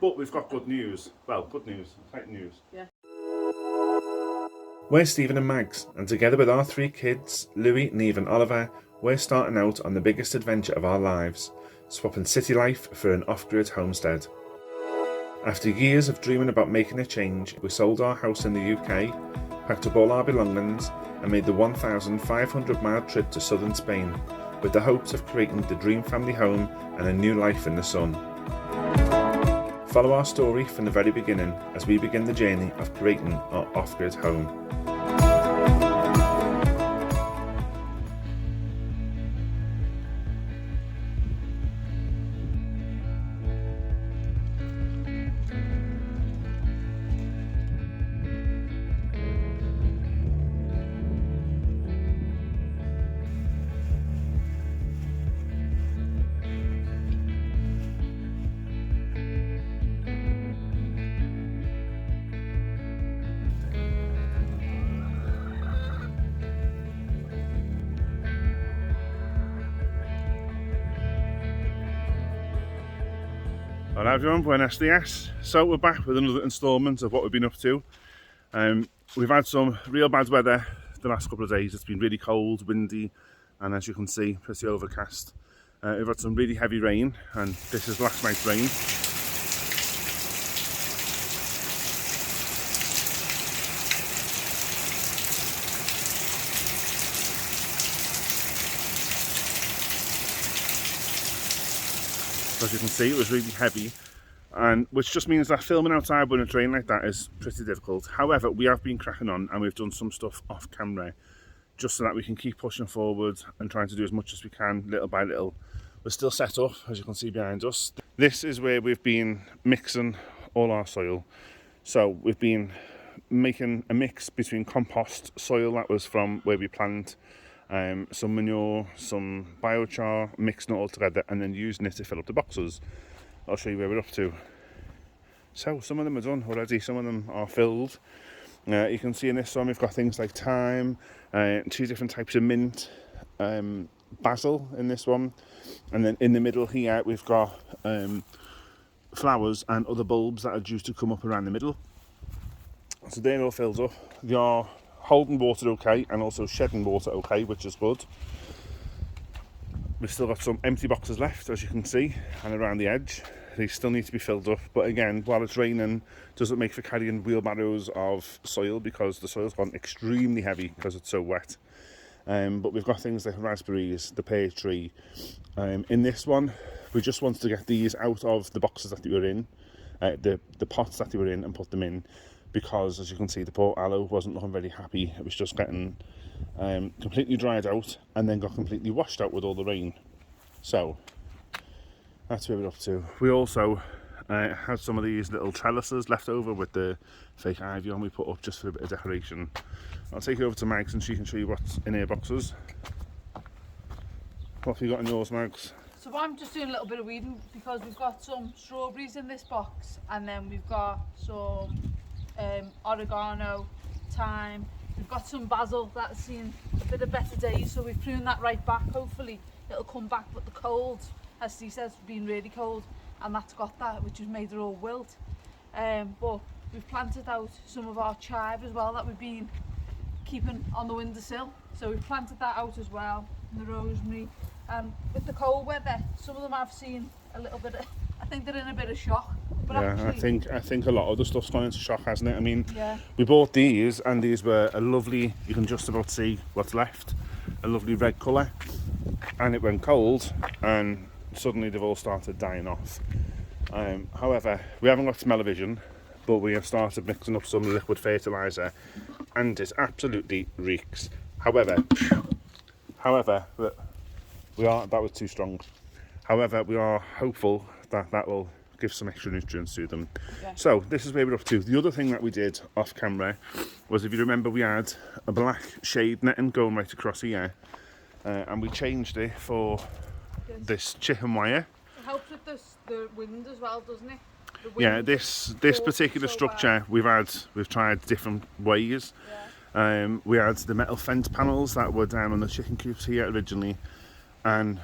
But we've got good news. Well, good news, tight news. Yeah. We're Stephen and Mags, and together with our 3 kids, Louis, Neve and Oliver, we're starting out on the biggest adventure of our lives, swapping city life for an off-grid homestead. After years of dreaming about making a change, we sold our house in the UK, packed up all our belongings and made the 1,500-mile trip to southern Spain, with the hopes of creating the dream family home and a new life in the sun. Follow our story from the very beginning as we begin the journey of creating our off-grid home. Alright everyone, buenos dias. So we're back with another instalment of what we've been up to. We've had some real bad weather the last couple of days. It's been really cold, windy, and as you can see, pretty overcast. We've had some really heavy rain, and this is last night's rain. As you can see, it was really heavy, and which just means that filming outside when it's raining like that is pretty difficult. However, we have been cracking on and we've done some stuff off camera just so that we can keep pushing forward and trying to do as much as we can little by little. We're still set up, as you can see behind us. This is where we've been mixing all our soil. So we've been making a mix between compost soil that was from where we plant, some manure, some biochar, mixing it all together and then using it to fill up the boxes. I'll show you where we're up to. So some of them are done already, some of them are filled. You can see in this one we've got things like thyme, 2 different types of mint, basil in this one, and then in the middle here we've got flowers and other bulbs that are due to come up around the middle. So they're all filled up. They are holding water okay and also shedding water okay, which is good. We've still got some empty boxes left, as you can see, and around the edge they still need to be filled up, but again, while it's raining, doesn't make for carrying wheelbarrows of soil because the soil's gone extremely heavy because it's so wet. But we've got things like raspberries, the pear tree. In this one we just wanted to get these out of the boxes that they were in, the pots that they were in, and put them in, because as you can see the poor aloe wasn't looking very happy. It was just getting completely dried out and then got completely washed out with all the rain. So that's where we're up to. We also had some of these little trellises left over with the fake ivy on we put up just for a bit of decoration. I'll take you over to Mags and she can show you what's in her boxes. What have you got in yours, Mags? So I'm just doing a little bit of weeding because we've got some strawberries in this box, and then we've got some oregano, thyme, we've got some basil that's seen a bit of better days, so we've pruned that right back. Hopefully it'll come back, but the cold, as Steve says, has been really cold, and that's got that, which has made it all wilt. But we've planted out some of our chive as well that we've been keeping on the windowsill, so we've planted that out as well, and the rosemary. And with the cold weather, some of them I've seen a little bit of, I think they're in a bit of shock. But yeah, actually, I think a lot of the stuff's gone into shock, hasn't it? I mean, yeah. We bought these, and these were a lovely, you can just about see what's left, a lovely red colour, and it went cold and suddenly they've all started dying off. However, we haven't got smell-o-vision, but we have started mixing up some liquid fertiliser and it absolutely reeks. However, that was too strong. However, we are hopeful that that will give some extra nutrients to them. Yeah. So this is where we're up to. The other thing that we did off camera was, if you remember, we had a black shade netting going right across here, and we changed it for this chicken wire. It helps with the wind as well, doesn't it? Yeah, this particular structure we've tried different ways. Yeah. We had the metal fence panels that were down on the chicken coops here originally, and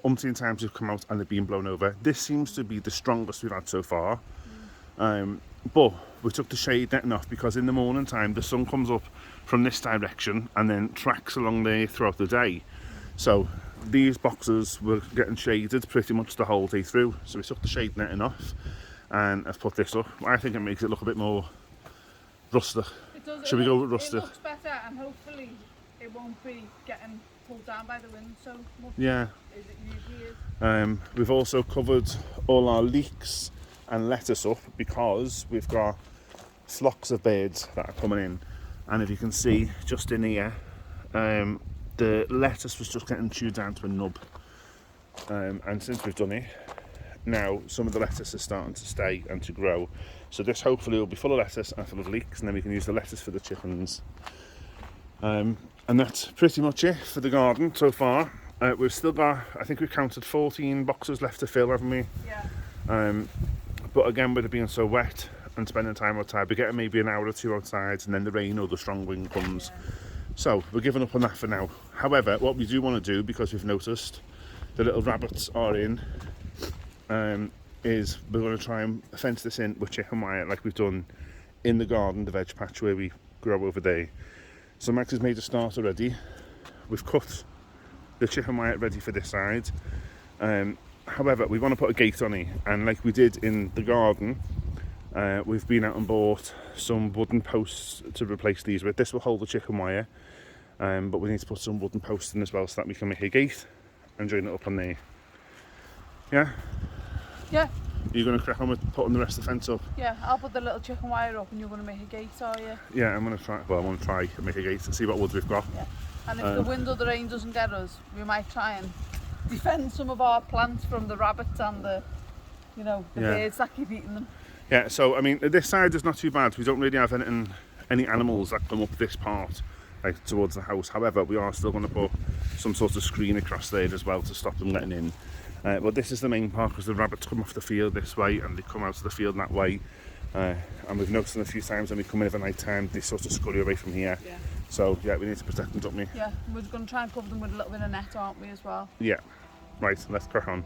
umpteen times we've come out and they've been blown over. This seems to be the strongest we've had so far. But we took the shade netting off because in the morning time the sun comes up from this direction and then tracks along there throughout the day. So these boxes were getting shaded pretty much the whole day through. So we took the shade netting off and I've put this up. I think it makes it look a bit more rustic. It does. Should we go with rustic? It looks better, and hopefully it won't be getting pulled down by the wind so much. Yeah. As it usually is. We've also covered all our leeks and lettuce up because we've got flocks of birds that are coming in, and if you can see just in here, the lettuce was just getting chewed down to a nub, and since we've done it now, some of the lettuce is starting to stay and to grow, so this hopefully will be full of lettuce and full of leeks, and then we can use the lettuce for the chickens. And that's pretty much it for the garden so far. We've still got, I think we've counted 14 boxes left to fill, haven't we? Yeah. But again, with it being so wet and spending time outside, we're getting maybe an hour or two outside, and then the rain or the strong wind comes. Yeah. So we're giving up on that for now. However, what we do want to do, because we've noticed the little rabbits are in, is we're going to try and fence this in with chicken wire like we've done in the garden, the veg patch where we grow over there. So Max has made a start already. We've cut the chicken wire ready for this side. However, we want to put a gate on it, and like we did in the garden, we've been out and bought some wooden posts to replace these with. This will hold the chicken wire, but we need to put some wooden posts in as well so that we can make a gate and join it up on there. Yeah? Yeah. You're going to crack on with putting the rest of the fence up? Yeah, I'll put the little chicken wire up and you're going to make a gate, are you? Yeah, I'm going to try and make a gate and see what woods we've got. Yeah. And if the wind or the rain doesn't get us, we might try and defend some of our plants from the rabbits and the birds that keep eating them. Yeah, so I mean, this side is not too bad. We don't really have any animals that come up this part, like towards the house. However, we are still going to put some sort of screen across there as well to stop them getting in. But this is the main part because the rabbits come off the field this way and they come out of the field that way. And we've noticed them a few times when we come in at night time, they sort of scurry away from here. Yeah. So yeah, we need to protect them, don't we? Yeah, we're going to try and cover them with a little bit of net, aren't we, as well? Yeah. Right, let's crack on.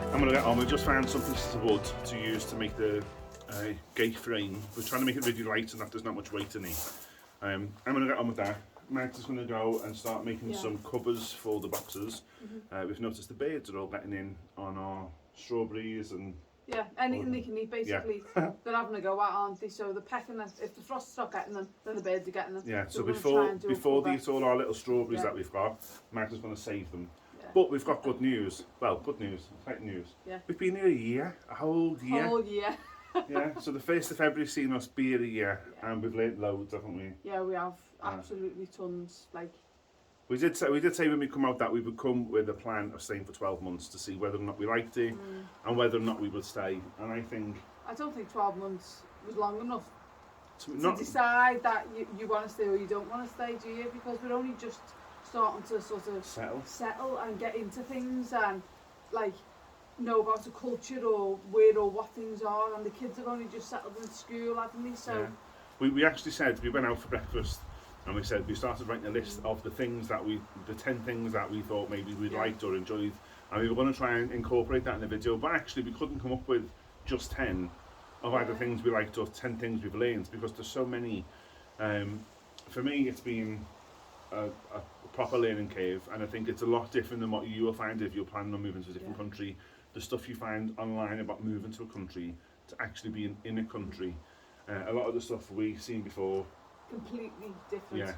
I'm going to get on. We just found some pieces of wood to use to make the gate frame. We're trying to make it really light and that there's not much weight in it. I'm going to get on with that. Max is going to go and start making some covers for the boxes. We've noticed the birds are all getting in on our strawberries and... Yeah, anything they can eat basically. Yeah. They're having a go at, aren't they? So they're pecking us. If the frosts stop getting them, then the birds are getting them. Yeah, so we're before they eat all our little strawberries that we've got, Max is going to save them. But we've got good news. Well, good news, exciting news. Yeah. We've been here a year, a whole year. Whole year. Yeah, so the 1st of February's seen us be here a year, and we've learnt loads, haven't we? Yeah, we have absolutely tons. Like we did say when we come out that we would come with a plan of staying for 12 months to see whether or not we liked it and whether or not we would stay. And I don't think 12 months was long enough to decide that you want to stay or you don't want to stay, do you? Because we're only just starting to sort of settle and get into things and like know about the culture or where or what things are, and the kids have only just settled in school, haven't they? So we actually said, we went out for breakfast and we said we started writing a list of the 10 things that we thought maybe we'd liked or enjoyed, and we were going to try and incorporate that in the video, but actually we couldn't come up with just 10 of either things we liked or 10 things we've learned, because there's so many. For me, it's been a proper learning curve, and I think it's a lot different than what you will find if you're planning on moving to a different country. The stuff you find online about moving to a country to actually being in a country, a lot of the stuff we've seen before, completely different.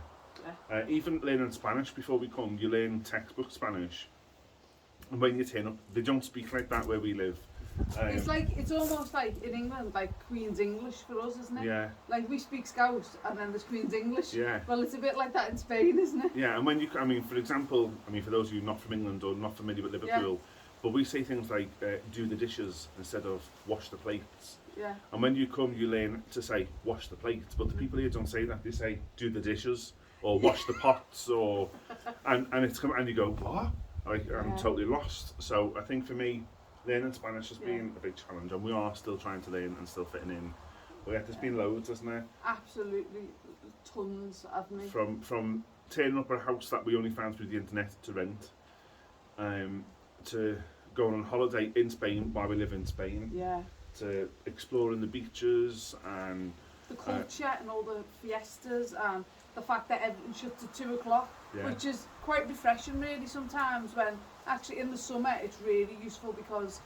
Even learning Spanish before we come, you learn textbook Spanish, and when you turn up, they don't speak like that where we live. It's almost like in England, like Queen's English for us, isn't it? Yeah. Like we speak Scouse and then there's Queen's English. Yeah. Well, it's a bit like that in Spain, isn't it? Yeah, and when you, for example, for those of you not from England or not familiar with Liverpool, but we say things like do the dishes instead of wash the plates. Yeah. And when you come, you learn to say wash the plates, but the people here don't say that. They say do the dishes. or wash the pots, or and it's come and you go, what? Like, I'm totally lost. So I think for me, learning Spanish has been a big challenge, and we are still trying to learn and still fitting in. But yeah, there's been loads, hasn't there? Absolutely, tons, haven't we? From turning up a house that we only found through the internet to rent, to going on holiday in Spain while we live in Spain, to exploring the beaches and the culture and all the fiestas and the fact that everything shuts at 2 o'clock, which is quite refreshing really sometimes, when actually in the summer it's really useful because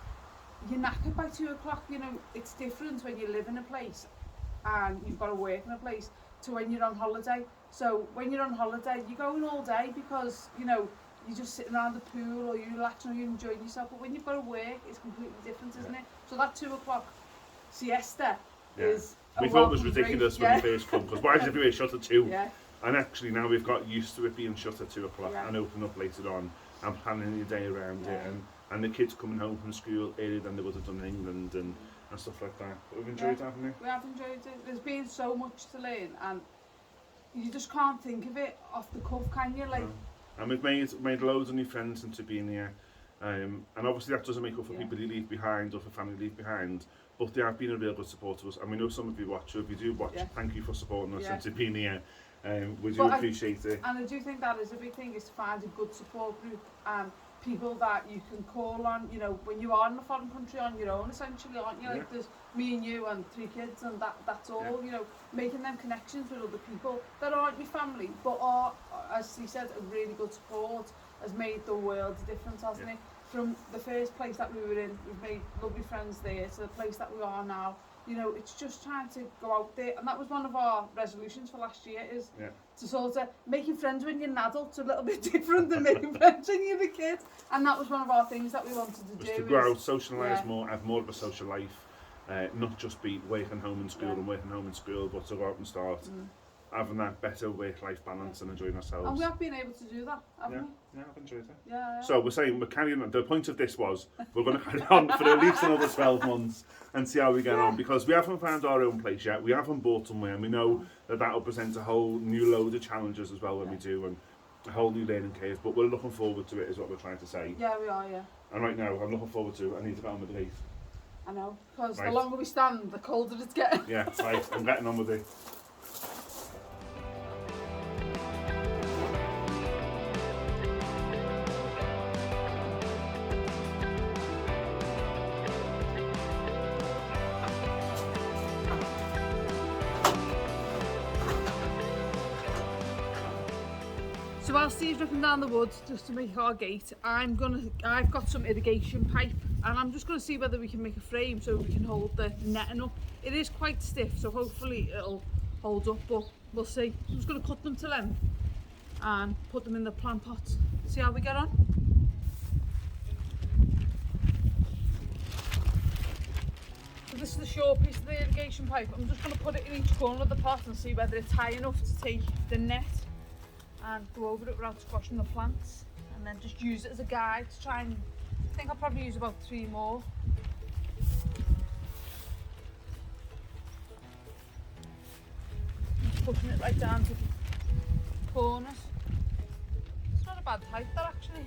you're knackered by 2 o'clock. You know, it's different when you live in a place and you've got to work in a place to when you're on holiday. So when you're on holiday, you're going all day because, you know, you're just sitting around the pool or you're relaxing or you're enjoying yourself. But when you've got to work, it's completely different, isn't it? So that 2 o'clock siesta is we thought it was ridiculous when we first come, because why is everywhere shut at 2? And actually now we've got used to it being shut at 2 o'clock and open up later on and planning your day around it, and the kids coming home from school earlier than they would have done in England and stuff like that. But we've enjoyed it, haven't we? We have enjoyed it. There's been so much to learn, and you just can't think of it off the cuff, can you? Like, and we've made loads of new friends into being here, and obviously that doesn't make up for people you leave behind or for family you leave behind, but they have been a real good support to us, and we know some of you watch, so if you do watch, thank you for supporting us and to being here. We do appreciate it. And I do think that is a big thing, is to find a good support group and people that you can call on, you know, when you are in a foreign country on your own, essentially, aren't you? Like, there's me and you and 3 kids, and that's all, you know, making them connections with other people that aren't your family, but are, as he said, a really good support, has made the world a difference, hasn't it? From the first place that we were in, we've made lovely friends there, to the place that we are now. You know, it's just trying to go out there, and that was one of our resolutions for last year, is to sort of making friends when you're an adult's a little bit different than making friends when you're a kid, and that was one of our things that we wanted to do. To grow, socialise more, have more of a social life, not just be working home and school and working home and school, but to go out and start having that better work-life balance and enjoying ourselves. And we have been able to do that, haven't we? Yeah, I've enjoyed it. Yeah. So we're saying we're carrying on. The point of this was we're going to carry on for at least another 12 months and see how we get on, because we haven't found our own place yet. We haven't bought somewhere, and we know that will present a whole new load of challenges as well when we do, and a whole new learning curve. But we're looking forward to it, is what we're trying to say. Yeah, we are. And right now, I'm looking forward to it. I need to get on with the gate. I know, because the longer we stand, the colder it's getting. Yeah, right. I'm getting on with it. So while Steve's ripping down the wood just to make our gate, I've got some irrigation pipe, and I'm just going to see whether we can make a frame so we can hold the netting up. It is quite stiff, so hopefully it'll hold up, but we'll see. I'm just going to cut them to length and put them in the plant pots. See how we get on. So this is the short piece of the irrigation pipe. I'm just going to put it in each corner of the pot and see whether it's high enough to take the net and go over it without squashing the plants, and then just use it as a guide to try and, I think I'll probably use about 3 more. Just pushing it right down to the corners. It's not a bad height, that, actually.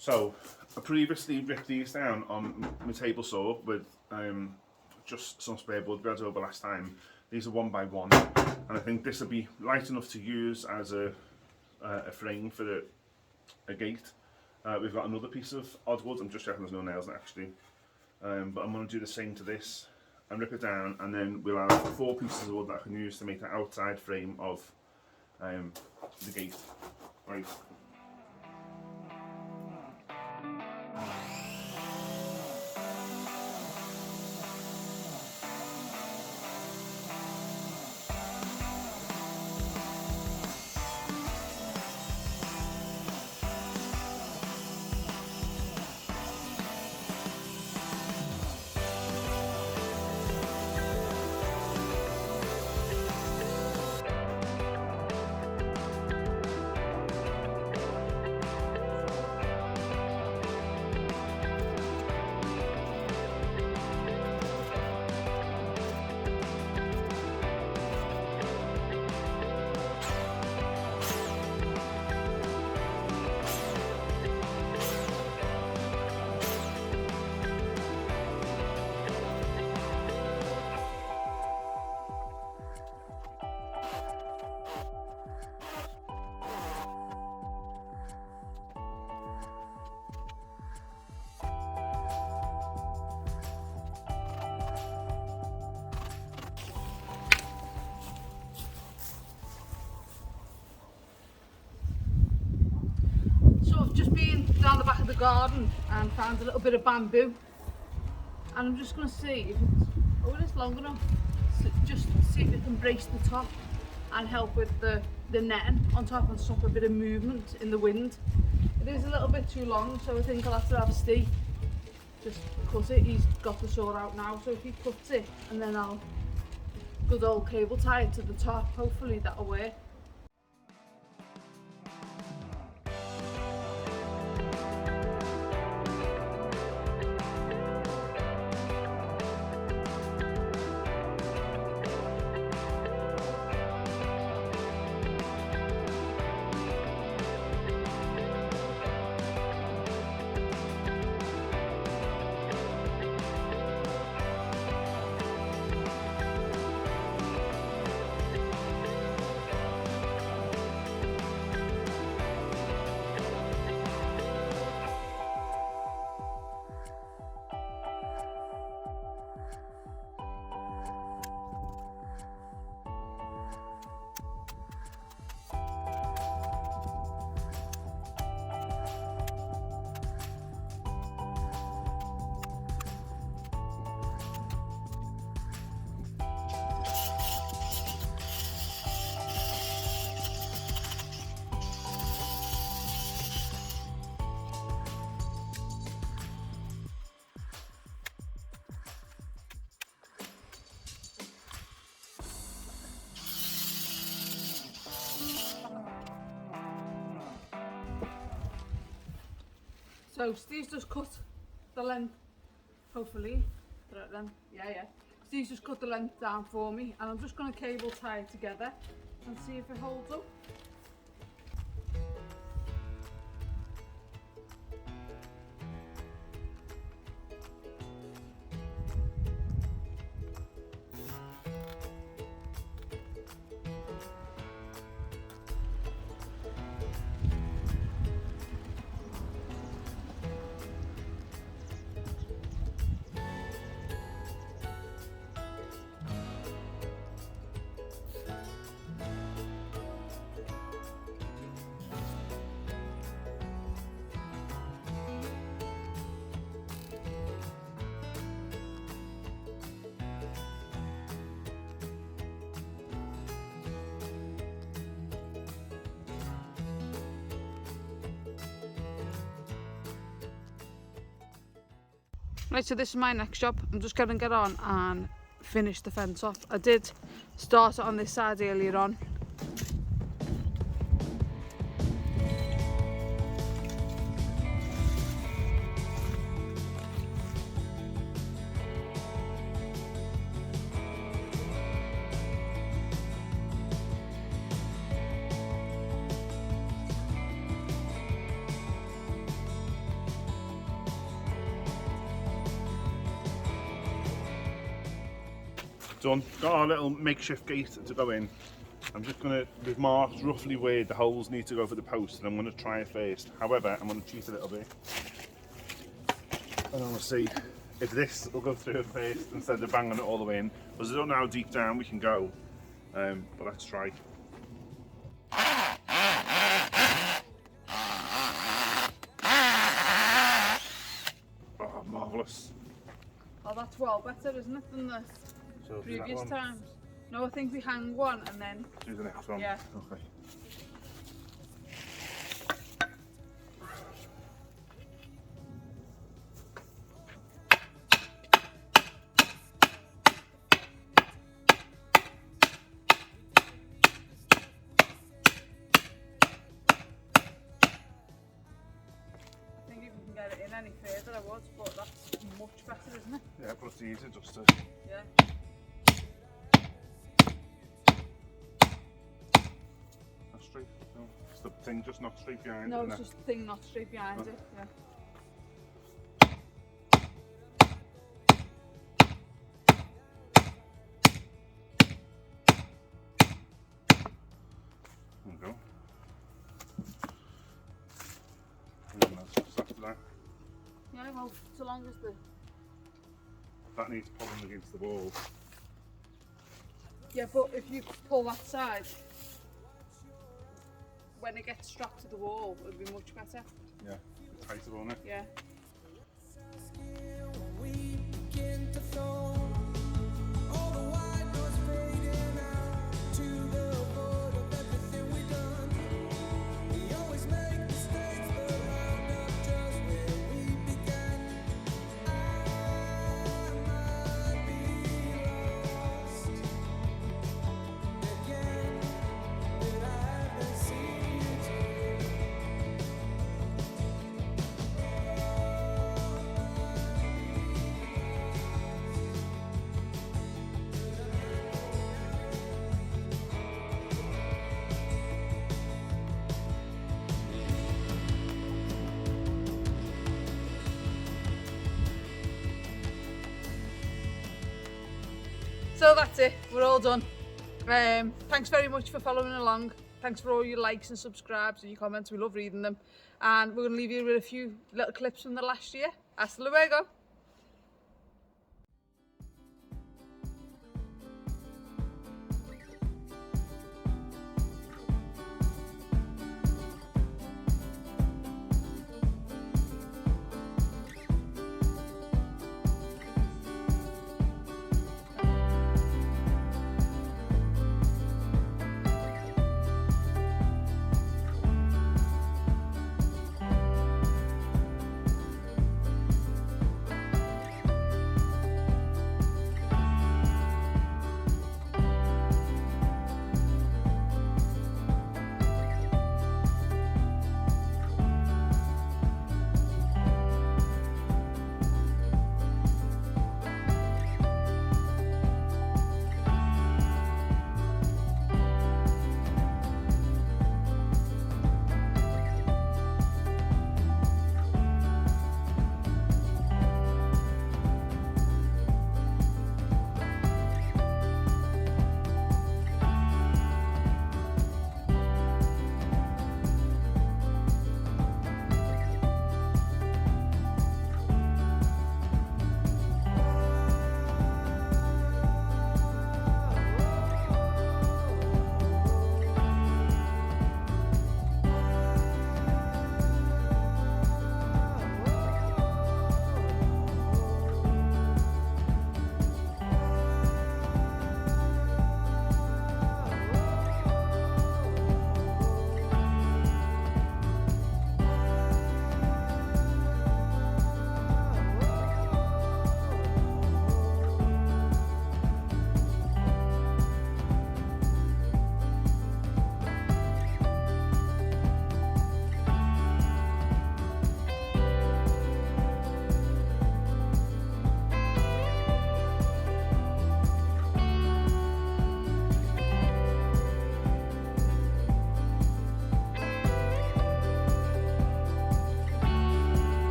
So I previously ripped these down on my table saw with just some spare wood we had over last time. These are 1x1, and I think this will be light enough to use as a frame for a gate. We've got another piece of odd wood. I'm just checking there's no nails in it actually, but I'm going to do the same to this and rip it down, and then we'll have 4 pieces of wood that I can use to make the outside frame of the gate. Right. So I've just been down the back of the garden and found a little bit of bamboo, and I'm just going to see if it's long enough, so just see if it can brace the top and help with the netting on top and stop a bit of movement in the wind. It is a little bit too long, so I think I'll have to have Steve just cut it. He's got the saw out now, so if he cuts it and then I'll good old cable tie it to the top, hopefully that'll work. So Steve's just cut the length, hopefully, the right length, yeah. Steve's just cut the length down for me, and I'm just going to cable tie it together and see if it holds up. Right, so this is my next job. I'm just going to get on and finish the fence off. I did start it on this side earlier on. Done. Got our little makeshift gate to go in. I'm just going to, we've marked roughly where the holes need to go for the post, and I'm going to try it first. However, I'm going to cheat a little bit. And I want to see if this will go through first instead of banging it all the way in. Because I don't know how deep down we can go, but let's try. because... Oh, that's well better, isn't it, than the So do that previous one. times? No, I think we hang one and then... Do the next one. Yeah. Okay. I think if we can get it in any further I would, but that's much better, isn't it? Yeah, but it's easy just to... Yeah. Not straight. No. It's the thing just not straight behind No, it. it's isn't just the thing not straight behind Oh. it. Yeah. There we go. And then that's just after that. Yeah, well, so long as the... That needs pulling against the wall. Yeah, but if you pull that side, when it gets strapped to the wall, it'll be much better. Yeah. It's tighter, won't it? Yeah. So that's it, we're all done. Thanks very much for following along. Thanks for all your likes and subscribes and your comments, we love reading them. And we're going to leave you with a few little clips from the last year. Hasta luego!